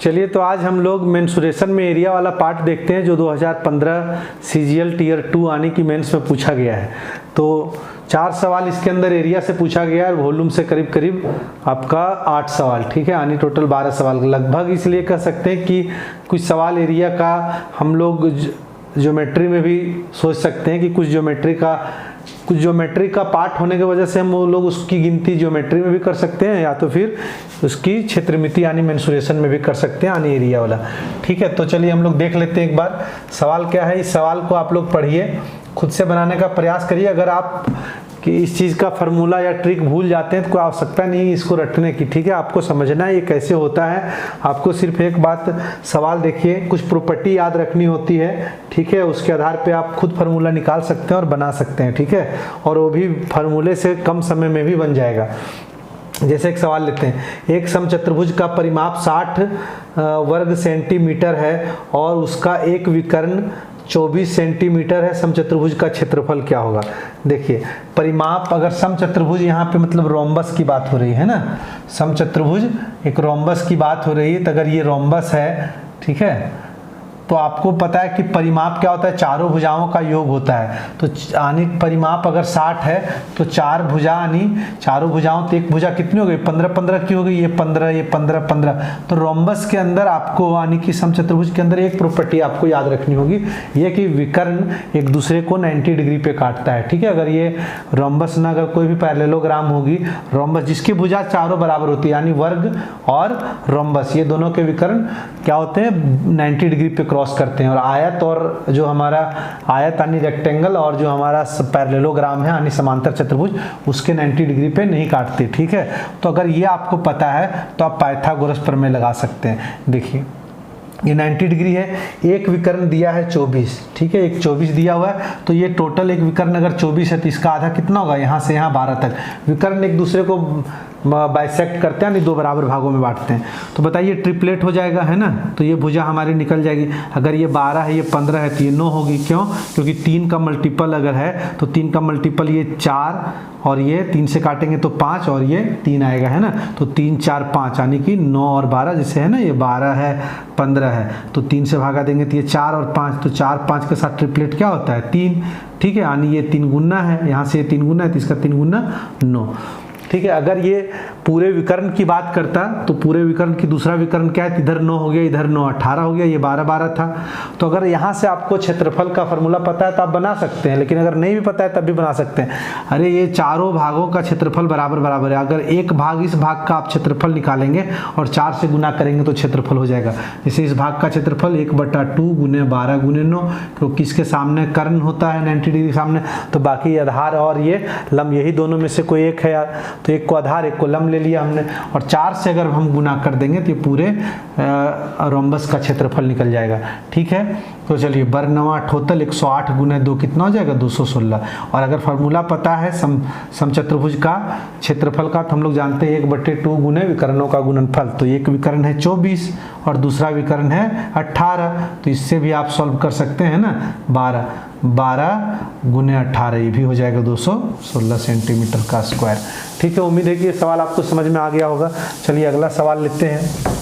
चलिए, तो आज हम लोग मेंसुरेशन में एरिया वाला पार्ट देखते हैं जो 2015 सीजीएल टियर 2 आने की मेंस में पूछा गया है। तो 4 सवाल इसके अंदर एरिया से पूछा गया है, वॉल्यूम से करीब करीब आपका 8 सवाल, ठीक है, यानी टोटल 12 सवाल लगभग। इसलिए कह सकते हैं कि कुछ सवाल एरिया का हम लोग ज्योमेट्री में भी सोच सकते हैं कि कुछ ज्योमेट्री का पार्ट होने की वजह से हम वो लोग उसकी गिनती ज्योमेट्री में भी कर सकते हैं, या तो फिर उसकी क्षेत्रमिति यानी मेंसुरेशन में भी कर सकते हैं यानी एरिया वाला। ठीक है, तो चलिए हम लोग देख लेते हैं एक बार सवाल क्या है। इस सवाल को आप लोग पढ़िए, खुद से बनाने का प्रयास करिए। अगर आप कि इस चीज़ का फार्मूला या ट्रिक भूल जाते हैं तो कोई आवश्यकता नहीं है इसको रटने की, ठीक है। आपको समझना है ये कैसे होता है। आपको सिर्फ एक बात, सवाल देखिए, कुछ प्रॉपर्टी याद रखनी होती है, ठीक है, उसके आधार पे आप खुद फार्मूला निकाल सकते हैं और बना सकते हैं, ठीक है, और वो भी फार्मूले से कम समय में भी बन जाएगा। जैसे एक सवाल लेते हैं, एक समचतुर्भुज का परिमाप 60 वर्ग सेंटीमीटर है और उसका एक विकर्ण 24 सेंटीमीटर है, समचतुर्भुज का क्षेत्रफल क्या होगा। देखिए परिमाप, अगर समचतुर्भुज यहाँ पे मतलब रोम्बस की बात हो रही है ना, समचतुर्भुज एक रोम्बस की बात हो रही है, तो अगर ये रोम्बस है, ठीक है, तो आपको पता है कि परिमाप क्या होता है, चारों भुजाओं का योग होता है। तो यानी परिमाप अगर 60 है तो 4 भुजा यानी चारों भुजाओं, तो एक भुजा कितनी हो गई, 15 की हो गई, ये 15, ये 15। तो रोम्बस के अंदर आपको यानी कि समचतुर्भुज के अंदर एक प्रॉपर्टी आपको याद रखनी होगी, ये कि विकर्ण एक दूसरे को 90 डिग्री पे काटता है, ठीक है। अगर ये रोम्बस ना, अगर कोई भी पैरेललोग्राम होगी, रोम्बस जिसकी भुजा चारों बराबर होती है यानी वर्ग और रोम्बस, ये दोनों के विकर्ण क्या होते हैं, 90 डिग्री पे क्रॉस करते हैं। और आयत, और जो हमारा आयत यानी रेक्टेंगल, और जो हमारा पैरेललोग्राम है यानी समांतर चतुर्भुज, उसके 90 डिग्री पे नहीं काटते, ठीक है। तो अगर ये आपको पता है तो आप पाइथागोरस प्रमेय लगा सकते हैं। देखिए ये 90 डिग्री है, एक विकर्ण दिया है 24, ठीक है, एक 24 दिया हुआ है, तो ये टोटल एक विकर्ण अगर 24 है तो इसका आधा कितना होगा, यहाँ से यहाँ 12 तक। विकर्ण एक दूसरे को बाइसेक्ट करते हैं, यानी 2 बराबर भागों में बांटते हैं। तो बताइए ट्रिपलेट हो जाएगा, है ना, तो ये भुजा हमारी निकल जाएगी। अगर ये 12 है, ये 15 है, तो ये 9 होगी। क्यों? क्योंकि 3 का मल्टीपल अगर है तो 3 का मल्टीपल ये 4, और ये 3 से काटेंगे तो 5, और ये 3 आएगा, है ना। तो 3 4 5 यानी कि 9 और 12, जैसे है ना, ये 12 है 15 है, तो 3 से भागा देंगे तो ये 4 और 5, तो 4 5 के साथ ट्रिपलेट क्या होता है, 3, ठीक है, यानी ये 3 गुना है, यहाँ से ये 3 गुना है तो इसका 3 गुना 9, ठीक है। अगर ये पूरे विकर्ण की बात करता तो पूरे विकर्ण की दूसरा विकर्ण क्या है, इधर 9 हो गया, इधर 9, 18 हो गया, ये 12 12 था। तो अगर यहाँ से आपको क्षेत्रफल का फॉर्मूला पता है तो आप बना सकते हैं, लेकिन अगर नहीं भी पता है तब भी बना सकते हैं। अरे ये चारों भागों का क्षेत्रफल बराबर बराबर है, अगर एक भाग इस भाग का आप क्षेत्रफल निकालेंगे और 4 से गुना करेंगे तो क्षेत्रफल हो जाएगा। जैसे इस भाग का क्षेत्रफल 1/2 गुने 12 गुने 9, क्योंकि इसके सामने कर्ण होता है 90 डिग्री सामने, तो बाकी आधार और ये लंब, यही दोनों में से कोई एक है यार, तो एक को आधार एक को लंब ले लिया हमने, और 4 से अगर हम गुना कर देंगे तो ये पूरे रोम्बस का क्षेत्रफल निकल जाएगा, ठीक है। तो चलिए बरनवा टोटल 108 गुने 2 कितना हो जाएगा, 216। और अगर फार्मूला पता है समचतुर्भुज का क्षेत्रफल का, तो हम लोग जानते हैं 1/2 गुने विकर्णों का गुणनफल। तो एक विकर्ण है 24 और दूसरा विकर्ण है 18, तो इससे भी आप सॉल्व कर सकते हैं ना, 12 गुने 18, ये भी हो जाएगा 216 सेंटीमीटर का स्क्वायर, ठीक है। उम्मीद है कि ये सवाल आपको समझ में आ गया होगा। चलिए अगला सवाल लेते हैं।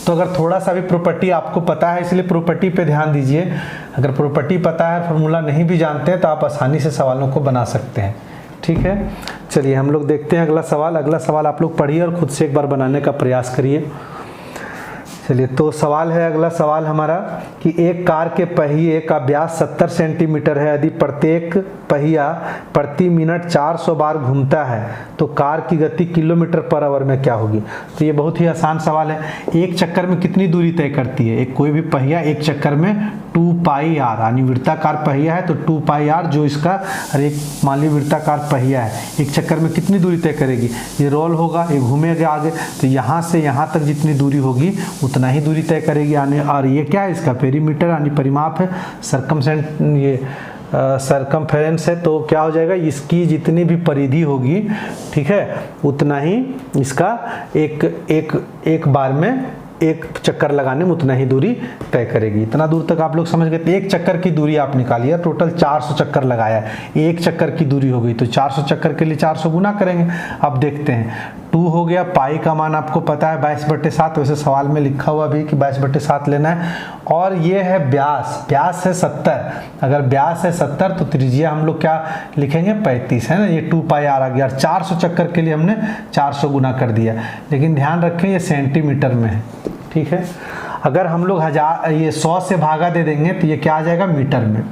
तो अगर थोड़ा सा भी प्रॉपर्टी आपको पता है, इसलिए प्रॉपर्टी पे ध्यान दीजिए। अगर प्रॉपर्टी पता है, फार्मूला नहीं भी जानते हैं, तो आप आसानी से सवालों को बना सकते हैं, ठीक है। चलिए हम लोग देखते हैं अगला सवाल। अगला सवाल आप लोग पढ़िए और खुद से एक बार बनाने का प्रयास करिए। चलिए तो सवाल है, अगला सवाल हमारा कि एक कार के पहिए का व्यास 70 सेंटीमीटर है, यदि प्रत्येक पहिया प्रति मिनट 400 बार घूमता है तो कार की गति किलोमीटर पर आवर में क्या होगी। तो ये बहुत ही आसान सवाल है। एक चक्कर में कितनी दूरी तय करती है, एक कोई भी पहिया एक चक्कर में 2πr, यानी वृत्ताकार पहिया है तो 2πr, जो इसका, अरे मान ली वृत्ताकार पहिया है, एक चक्कर में कितनी दूरी तय करेगी, ये रोल होगा, ये घूमेगा आगे, तो यहाँ से यहाँ तक जितनी दूरी होगी उतना ही दूरी तय करेगी, यानी, और ये क्या है, इसका पेरीमीटर यानी परिमाप है, सरकमफेरेंस है, तो क्या हो जाएगा, इसकी जितनी भी परिधि होगी, ठीक है, उतना ही इसका एक बार में एक चक्कर लगाने में उतना ही दूरी तय करेगी। इतना दूर तक आप लोग समझ गए। तो एक चक्कर की दूरी आप निकालिए, टोटल 400 चक्कर लगाया है, एक चक्कर की दूरी हो गई, तो 400 चक्कर के लिए 400 गुना करेंगे। अब देखते हैं 2 हो गया। पाई का मान आपको पता है 22/7, वैसे सवाल में लिखा हुआ भी कि 22/7 लेना है। और ये है व्यास, व्यास है 70। अगर व्यास है 70 तो त्रिज्या हम लोग क्या लिखेंगे 35, है ना। ये 2 पाई आर आ गया। 400 चक्कर के लिए हमने 400 गुना कर दिया, लेकिन ध्यान रखें ये सेंटीमीटर में है, ठीक है। अगर हम लोग 100 से भागा दे देंगे तो ये क्या आ जाएगा मीटर में,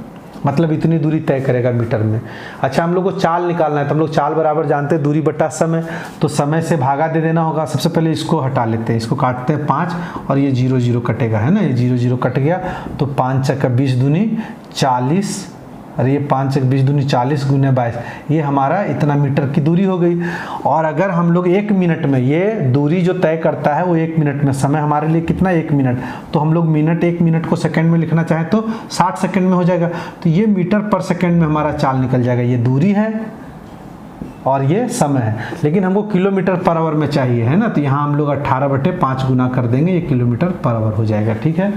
मतलब इतनी दूरी तय करेगा मीटर में। अच्छा, हम लोग को चाल निकालना है तो हम लोग चाल बराबर जानते हैं दूरी बटा समय, तो समय से भागा दे देना होगा। सबसे पहले इसको हटा लेते हैं, इसको काटते हैं 5 और ये 0 0 कटेगा, है ना। ये 0 0 कट गया तो 5 चक्का 20 दूनी 40, अरे ये 5 चक्का 20 दूनी 40 गुने 22, ये हमारा इतना मीटर की दूरी हो गई। और अगर हम लोग 1 मिनट में, ये दूरी जो तय करता है वो 1 मिनट में, समय हमारे लिए कितना 1 मिनट, तो हम लोग मिनट 1 मिनट को सेकंड में लिखना चाहें तो 60 सेकंड में हो जाएगा। तो ये मीटर पर सेकंड में हमारा चाल निकल जाएगा। ये दूरी है और ये समय है, लेकिन हमको किलोमीटर पर आवर में चाहिए, है ना। तो यहाँ हम लोग 18/5 गुना कर देंगे, ये किलोमीटर पर आवर हो जाएगा, ठीक है।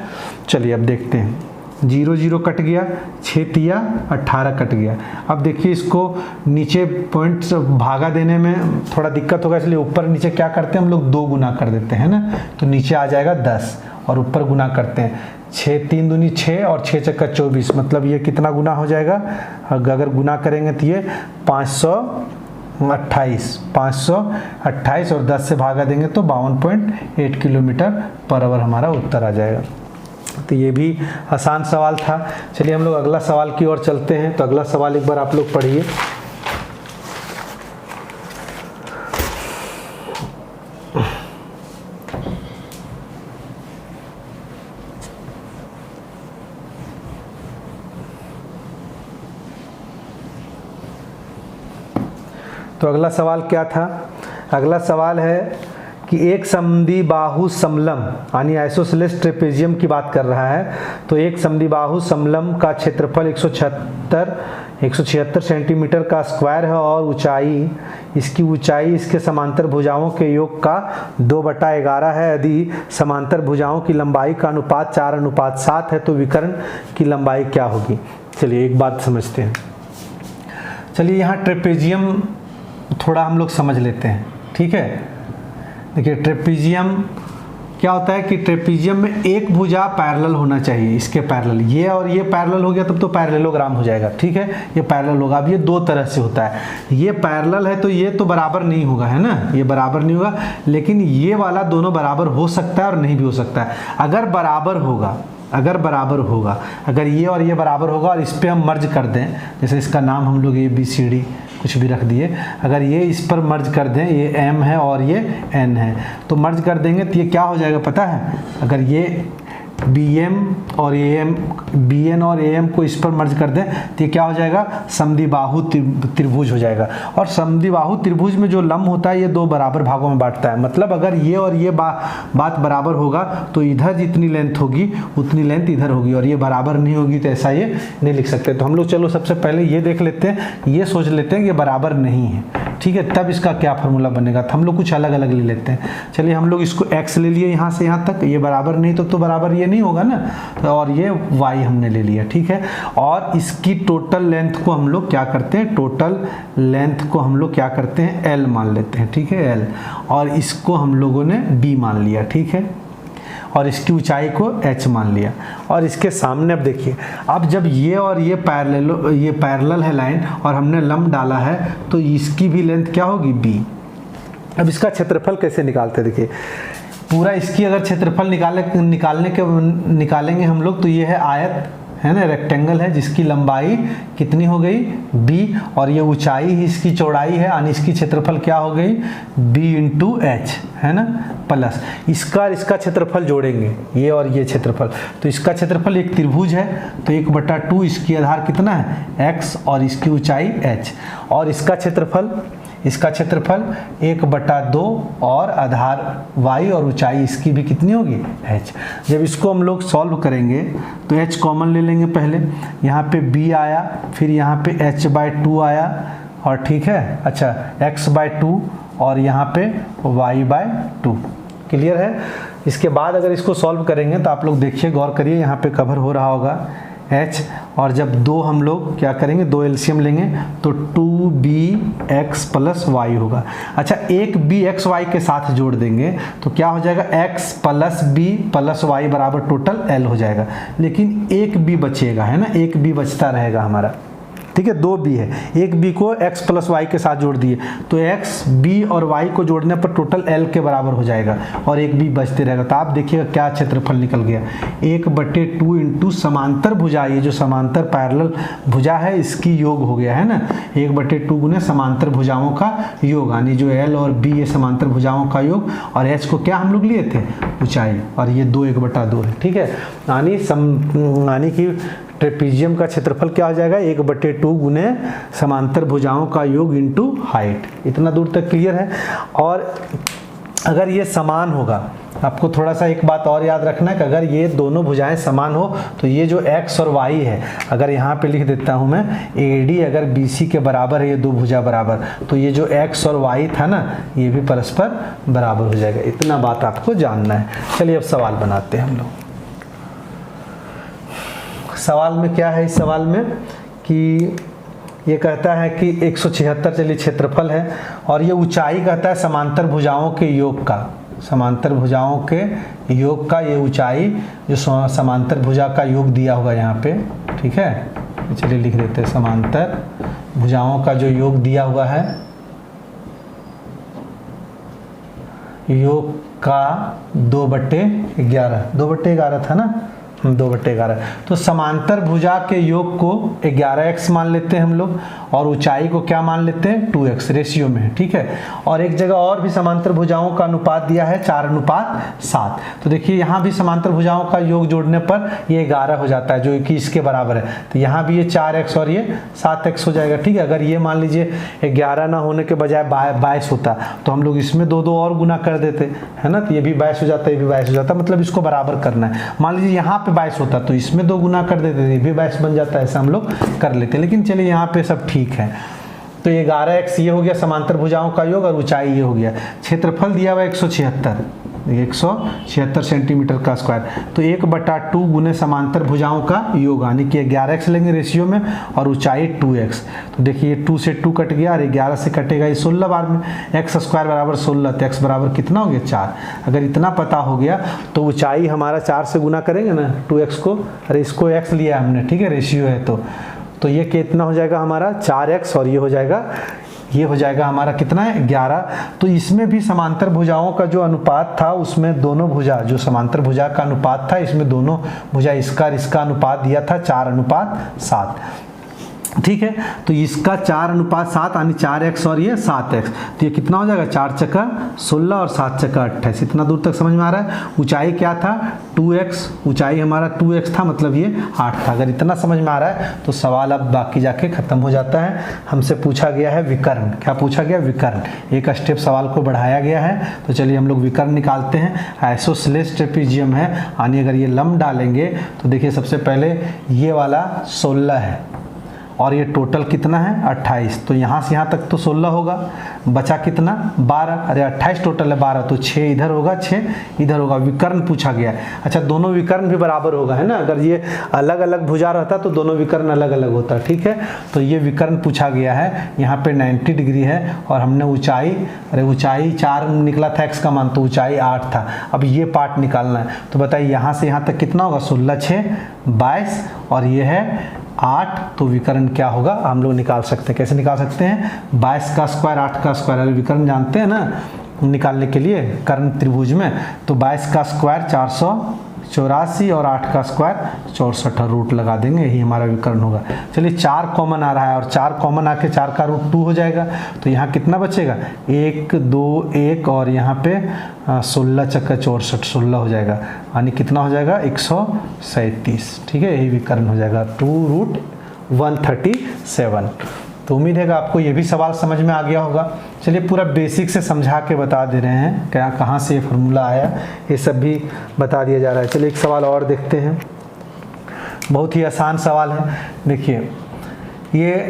चलिए अब देखते हैं, 0 0 कट गया, 6 तिया 18 कट गया। अब देखिए इसको नीचे पॉइंट भागा देने में थोड़ा दिक्कत होगा, इसलिए ऊपर नीचे क्या करते हैं हम लोग 2 गुना कर देते हैं ना, तो नीचे आ जाएगा 10 और ऊपर गुना करते हैं। 6 3 दूनी 6 और 6 चक्का 24, मतलब ये कितना गुना हो जाएगा, अगर गुना करेंगे तो ये 528 और 10 से भागा देंगे तो 52.8 किलोमीटर पर आवर हमारा उत्तर आ जाएगा। तो ये भी आसान सवाल था। चलिए हम लोग अगला सवाल की ओर चलते हैं। तो अगला सवाल एक बार आप लोग पढ़िए। तो अगला सवाल क्या था? अगला सवाल है कि एक समद्विबाहु समलम यानी आइसोसेलेस ट्रेपेजियम की बात कर रहा है। तो एक समद्विबाहु समलम का क्षेत्रफल 176 सेंटीमीटर का स्क्वायर है और ऊंचाई, इसकी ऊंचाई इसके समांतर भुजाओं के योग का 2/11 है। यदि समांतर भुजाओं की लंबाई का अनुपात 4:7 है तो विकर्ण की लंबाई क्या होगी? चलिए एक बात समझते हैं। चलिए यहाँ ट्रेपेजियम थोड़ा हम लोग समझ लेते हैं, ठीक है। देखिए ट्रेपेजियम क्या होता है कि ट्रेपेजियम में एक भुजा पैरेलल होना चाहिए, इसके पैरेलल, ये और ये पैरेलल हो गया तब तो पैरेललोग्राम हो जाएगा, ठीक है। ये पैरेलल होगा। अब ये 2 तरह से होता है, ये पैरेलल है तो ये तो बराबर नहीं होगा, है ना, ये बराबर नहीं होगा, लेकिन ये वाला दोनों बराबर हो सकता है और नहीं भी हो सकता है। अगर बराबर होगा, अगर ये और ये बराबर होगा और इस पर हम मर्ज कर दें, जैसे इसका नाम हम लोग ABCD कुछ भी रख दिए, अगर ये इस पर मर्ज कर दें, ये M है और ये N है, तो मर्ज कर देंगे तो ये क्या हो जाएगा पता है? अगर ये BN और AM को इस पर मर्ज कर दें तो ये क्या हो जाएगा? समद्विबाहु त्रिभुज हो जाएगा। और समद्विबाहु त्रिभुज में जो लंब होता है ये 2 बराबर भागों में बांटता है। मतलब अगर ये और ये बात बराबर होगा तो इधर जितनी लेंथ होगी उतनी लेंथ इधर होगी, और ये बराबर नहीं होगी तो ऐसा ये नहीं लिख सकते। तो हम लोग चलो सबसे पहले ये देख लेते हैं, ये सोच लेते हैं कि ये बराबर नहीं है, ठीक है, तब इसका क्या फॉर्मूला बनेगा। तो हम लोग कुछ अलग अलग ले लेते हैं। चलिए हम लोग इसको x ले लिए यहाँ से यहाँ तक, ये बराबर नहीं तो बराबर ये नहीं होगा ना, तो और ये y हमने ले लिया, ठीक है। और इसकी टोटल लेंथ को हम लोग क्या करते हैं, l मान लेते हैं, ठीक है, l, और इसको हम लोगों ने b मान लिया, ठीक है, और इसकी ऊंचाई को h मान लिया। और इसके सामने अब देखिए, अब जब ये और ये पैरेलल है लाइन और हमने लंब डाला है तो इसकी भी लेंथ क्या होगी, b। अब इसका क्षेत्रफल कैसे निकालते हैं? देखिए पूरा इसकी अगर क्षेत्रफल निकालेंगे हम लोग तो ये है आयत, है ना, रेक्टेंगल है जिसकी लंबाई कितनी हो गई b, और ये ऊंचाई ही इसकी चौड़ाई है, यानी इसकी क्षेत्रफल क्या हो गई b × h, है ना, प्लस इसका क्षेत्रफल जोड़ेंगे, ये और ये क्षेत्रफल, तो इसका क्षेत्रफल एक त्रिभुज है तो 1/2, इसकी आधार कितना है x और इसकी ऊंचाई h, और इसका क्षेत्रफल 1/2 और आधार y और ऊंचाई इसकी भी कितनी होगी h। जब इसको हम लोग सॉल्व करेंगे तो h कॉमन ले लेंगे पहले, यहाँ पे b आया, फिर यहाँ पे h/2 आया, और ठीक है, अच्छा x/2 और यहाँ पे y/2, क्लियर है। इसके बाद अगर इसको सॉल्व करेंगे तो आप लोग देखिए, गौर करिए, यहाँ पे कवर हो रहा होगा, h, और जब दो हम लोग क्या करेंगे, दो एलसीएम लेंगे तो 2bx प्लस वाई होगा। अच्छा, एक bx y के साथ जोड़ देंगे तो क्या हो जाएगा, x plus B plus Y बराबर टोटल l हो जाएगा। लेकिन एक b बचेगा, है ना, एक b बचता रहेगा हमारा, ठीक है, दो बी है, एक बी को x प्लस वाई के साथ जोड़ दिए तो x b और y को जोड़ने पर टोटल l के बराबर हो जाएगा और एक b बचते रहेगा। तो आप देखिएगा क्या क्षेत्रफल निकल गया, 1/2 इंटू समांतर भुजा, ये जो समांतर पैरेलल भुजा है इसकी योग हो गया, है ना, 1/2 गुने समांतर भुजाओं का योग, यानी जो l और b ये समांतर भुजाओं का योग, और h को क्या हम लोग लिए थे, ऊंचाई, और ये 2 1/2 है, ठीक है। यानी कि ट्रेपीजियम का क्षेत्रफल क्या हो जाएगा, 1/2 गुने समांतर भुजाओं का योग इंटू हाइट। इतना दूर तक क्लियर है। और अगर ये समान होगा, आपको थोड़ा सा एक बात और याद रखना है कि अगर ये दोनों भुजाएं समान हो तो ये जो x और y है, अगर यहाँ पे लिख देता हूँ मैं AD अगर BC के बराबर है, ये दो भुजा बराबर, तो ये जो x और y था ना, ये भी परस्पर बराबर हो जाएगा। इतना बात आपको जानना है। चलिए अब सवाल बनाते हैं हम लोग। सवाल में क्या है, इस सवाल में कि ये कहता है कि 176 चलिए क्षेत्रफल है, और ये ऊंचाई कहता है समांतर भुजाओं के योग का, समांतर भुजाओं के योग का, ये ऊंचाई जो समांतर भुजा का योग दिया हुआ यहाँ पे, ठीक है, चलिए लिख देते हैं, समांतर भुजाओं का जो योग दिया हुआ है, योग का 2/11, 2/11 था ना, 2/11, तो समांतर भुजा के योग को 11x मान लेते हैं हम लोग, और ऊंचाई को क्या मान लेते हैं, 2x रेशियो में, ठीक है। और एक जगह और भी समांतर भुजाओं का अनुपात दिया है 4:7, तो देखिए यहाँ भी समांतर भुजाओं का योग जोड़ने पर ये 11 हो जाता है, जो कि इसके बराबर है, तो यहाँ भी ये 4x और ये 7x हो जाएगा, ठीक है। अगर ये मान लीजिए 11 ना होने के बजाय 22 होता तो हम लोग इसमें 2 और गुना कर देते, है ना, तो ये भी 22 हो जाता, ये भी 22 हो जाता, मतलब इसको बराबर करना है। मान लीजिए यहाँ पे 22 होता तो इसमें 2 गुना कर देते, ये भी 22 बन जाता है, ऐसा हम लोग कर लेते। लेकिन चलिए यहाँ पे सब ठीक है। तो 11x ये हो गया समांतर भुजाओं का योग, और ऊंचाई ये हो गया। क्षेत्रफल दिया हुआ 176 सेंटीमीटर का स्क्वायर, तो 1/2 गुने समांतर भुजाओं का योग, यानी कि 11x लेंगे रेशियो में, और ऊंचाई 2x। तो देखिए 2 से 2 कट गया, और 11 से कटेगा ये 16 बार में, x स्क्वायर बराबर 16, तो x बराबर कितना हो गया, 4। अगर इतना पता हो गया तो ऊंचाई हमारा 4 से गुना करेंगे ना 2x को, अरे इसको x लिया हमने, ठीक है, रेशियो है, तो ये कितना हो जाएगा हमारा 4x, और ये हो जाएगा हमारा कितना है, 11। तो इसमें भी समांतर भुजाओं का जो अनुपात था, उसमें दोनों भुजा, जो समांतर भुजा का अनुपात था, इसमें दोनों भुजा इसका अनुपात दिया था 4:7, ठीक है। तो इसका 4:7 यानी 4x और ये 7x, तो ये कितना हो जाएगा, 4 चक्का 16 और 7 चक्का 28। इतना दूर तक समझ में आ रहा है। ऊंचाई क्या था, 2x, ऊंचाई हमारा 2x था, मतलब ये 8 था। अगर इतना समझ में आ रहा है तो सवाल अब बाकी जाके खत्म हो जाता है। हमसे पूछा गया है विकर्ण, क्या पूछा गया, विकर्ण। एक स्टेप सवाल को बढ़ाया गया है, तो चलिए हम लोग विकर्ण निकालते हैं। आइसोसेलेस ट्रेपीजियम है, यानी अगर ये लंब डालेंगे तो देखिए सबसे पहले ये वाला 16 है, और ये टोटल कितना है 28, तो यहाँ से यहाँ तक तो 16 होगा, बचा कितना 12, अरे 28 टोटल है 12, तो 6 इधर होगा 6 इधर होगा। विकर्ण पूछा गया है। अच्छा, दोनों विकर्ण भी बराबर होगा, है ना, अगर ये अलग अलग भुजा रहता तो दोनों विकर्ण अलग अलग होता, ठीक है। तो ये विकर्ण पूछा गया है, यहाँ पे 90 डिग्री है, और हमने ऊंचाई, अरे ऊंचाई 4 निकला था x का मान, तो ऊंचाई 8 था। अब ये पार्ट निकालना है, तो बताइए यहाँ से यहाँ तक कितना होगा, 16 6 22, और ये है 8, तो विकर्ण क्या होगा हम लोग निकाल सकते हैं। कैसे निकाल सकते हैं, 22 का स्क्वायर 8 का स्क्वायर, विकर्ण जानते हैं ना निकालने के लिए कर्ण त्रिभुज में, तो 22 का स्क्वायर 484 और 8 का स्क्वायर 64, रूट लगा देंगे, यही हमारा विकर्ण होगा। चलिए 4 कॉमन आ रहा है, और 4 कॉमन आके 4 का रूट 2 हो जाएगा, तो यहाँ कितना बचेगा 1 2 1, और यहाँ पे 16 चक्का 64, 16 हो जाएगा, यानी कितना हो जाएगा 137, ठीक है, यही विकर्ण हो जाएगा 2√137। तो उम्मीद है कि आपको ये भी सवाल समझ में आ गया होगा। चलिए पूरा बेसिक से समझा के बता दे रहे हैं, क्या कहाँ से ये फार्मूला आया, ये सब भी बता दिया जा रहा है। चलिए एक सवाल और देखते हैं, बहुत ही आसान सवाल है। देखिए ये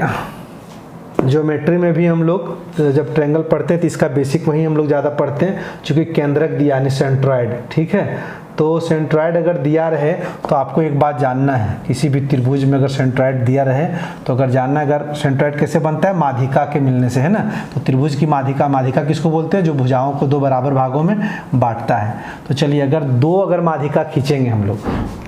ज्योमेट्री में भी हम लोग जब ट्रायंगल पढ़ते हैं तो इसका बेसिक वही हम लोग ज़्यादा पढ़ते हैं, चूँकि केंद्रक दिया यानी सेंट्रॉइड, ठीक है। तो सेंट्रॉइड अगर दिया रहे तो आपको एक बात जानना है, किसी भी त्रिभुज में अगर सेंट्रॉइड दिया रहे तो अगर जानना है, अगर सेंट्रॉइड कैसे बनता है, माध्यिका के मिलने से, है ना। तो त्रिभुज की माध्यिका, माध्यिका किसको बोलते हैं, जो भुजाओं को दो बराबर भागों में बांटता है। तो चलिए अगर माध्यिका खींचेंगे हम लोग,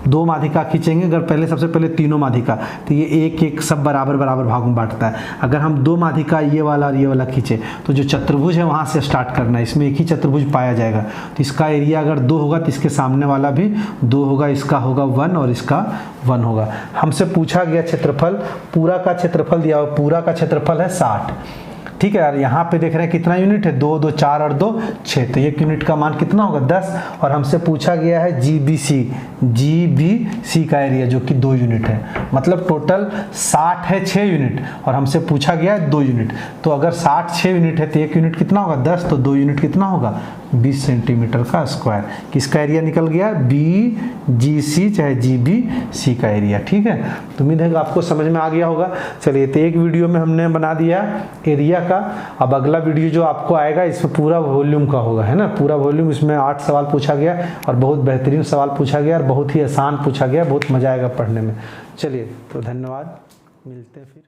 दो माध्यिका खींचेंगे, अगर पहले सबसे पहले तीनों माध्यिका, तो ये एक एक सब बराबर बराबर भागों में बांटता है। अगर हम दो माध्यिका ये वाला और ये वाला खींचे तो जो चतुर्भुज है वहाँ से स्टार्ट करना है, इसमें एक ही चतुर्भुज पाया जाएगा। तो इसका एरिया अगर 2 होगा तो इसके सामने वाला भी 2 होगा, इसका होगा 1 और इसका 1 होगा। हमसे पूछा गया क्षेत्रफल, पूरा का क्षेत्रफल दिया हुआ, पूरा का क्षेत्रफल है 60, ठीक है यार। यहाँ पे देख रहे हैं कितना यूनिट है, 2 2 4 और 2 6, तो 1 यूनिट का मान कितना होगा 10। और हमसे पूछा गया है जीबीसी का एरिया जो कि 2 यूनिट है, मतलब टोटल 60 है 6 यूनिट और हमसे पूछा गया है 2 यूनिट। तो अगर 60 6 यूनिट है तो 1 यूनिट कितना होगा 10, तो 2 यूनिट कितना होगा 20 सेंटीमीटर का स्क्वायर। किसका एरिया निकल गया, BGC चाहे GBC का एरिया, ठीक है। तो उम्मीद है कि आपको समझ में आ गया होगा। चलिए, तो एक वीडियो में हमने बना दिया एरिया का। अब अगला वीडियो जो आपको आएगा इसमें पूरा वॉल्यूम का होगा, है ना, पूरा वॉल्यूम। इसमें 8 सवाल पूछा गया और बहुत बेहतरीन सवाल पूछा गया और बहुत ही आसान पूछा गया, बहुत मजा आएगा पढ़ने में। चलिए, तो धन्यवाद, मिलते हैं फिर।